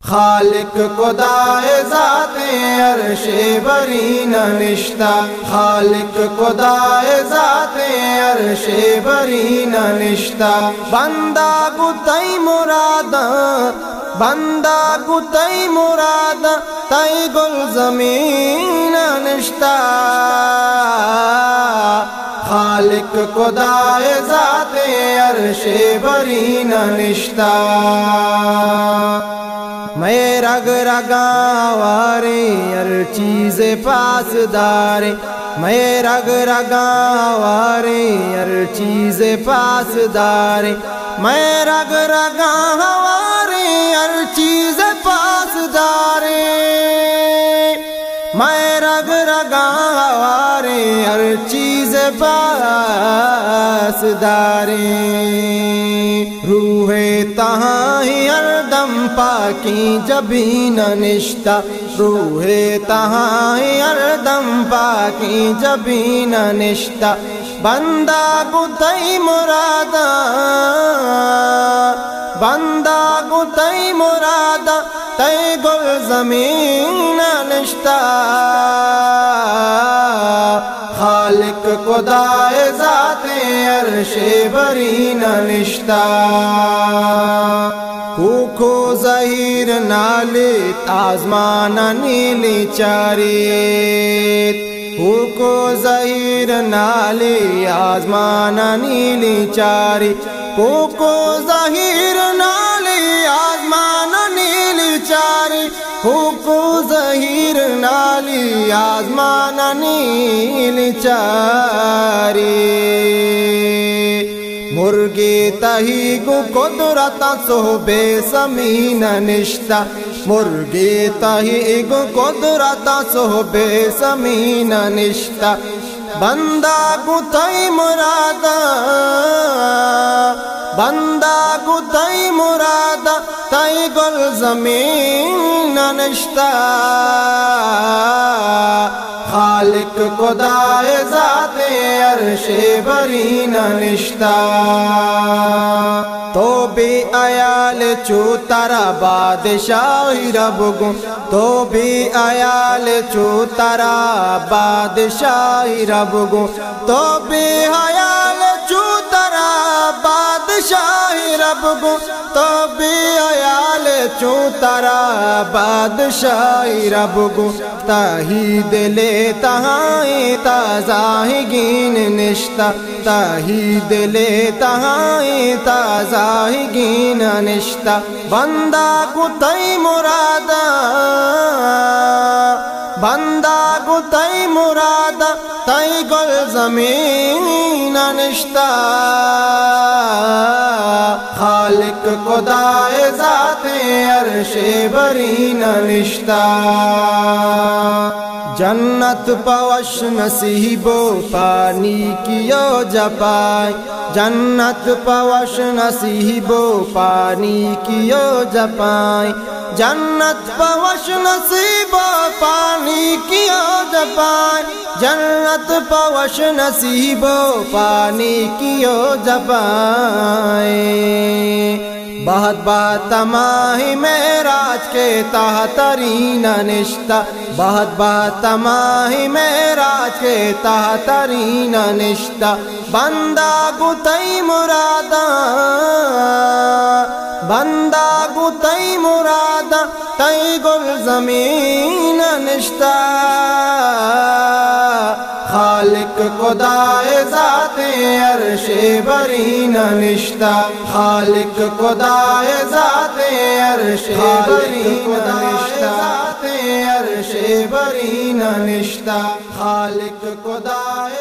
خالق خدائے ذات عرش برین نشتا، خالق خدائے ذات عرش برین نشتا، بندہ گتائی مرادا، بندہ گتائی مرادا، تائی گل زمین نشتا، خالق خدائے ذات عرش برین نشتا، میں رگ رگاوارے ہر چیز پاسدارے، میں رگ رگاوارے ہر چیز پاسدارے، میں رگ رگاوارے ہر چیز پاسدارے، میں رگ رگاوارے ہر چیز پاسدارے، روح تہاں ہر دم پاکی جبین نشتا، روح تہاں ہر دم پاکی جبین نشتا، بندہ گتائی مرادا، بندہ گتائی مرادا، تے گل زمین نشتا، خالق خدائے ذات عرش برین نشتا، کوکھو ظہیر نالے آزمان نیلی چاریت، کوکھو ظہیر نالے آزمان نیلی چاری، کوکھو ظہیر نالے آزمان نیلی چاری، کوکھو ظہیر نالی آزمان نیلی چاری، مرگی تہی گو قدرتا صحبے زمین نشتا، مرگی تہی گو قدرتا صحبے زمین نشتا، بندہ گتائی مرادا، بندہ گتائی مرادا، تائی گل زمین نشتا، خالق خدائے ذات عرش برین نشتا، تو بھی ایال چو ترا بادشاہی رب گو، تو بھی ایال چو ترا بادشاہی رب گو، تو بھی ایال چو ترا بادشاہی رب گو، تو بھی ایال چو ترا بادشاہی رب گو، تاہی دلے تہائی تازاہی گین نشتا، تاہی دلے تہائی تازاہی گین نشتا، بندہ گتائی مرادا، بندہ گتائی مرادا، تائی گل زمین نشتا، خالق خدائے ذات عرش برین نشتا، جنت پوش نصیبو پانی کیو جپائے، جنت پوش نصیبو پانی کیو جپائے، جنت پوش نصیبو پانی کیو جپائے، جنت پوش نصیبو پانی کیو جپائے، بہت بات ماہی معراج کے تحترین نشتا، بہت بات ماہی معراج کے تحترین نشتا، بندہ گتائی مرادا، بندہ گتائی مرادا، تائی گل زمین نشتا، خالق خدائے ذات عرش برین نشتا، خالق خدائے ذات عرش برین نشتا، عرش برین نشتا، خالق خدائے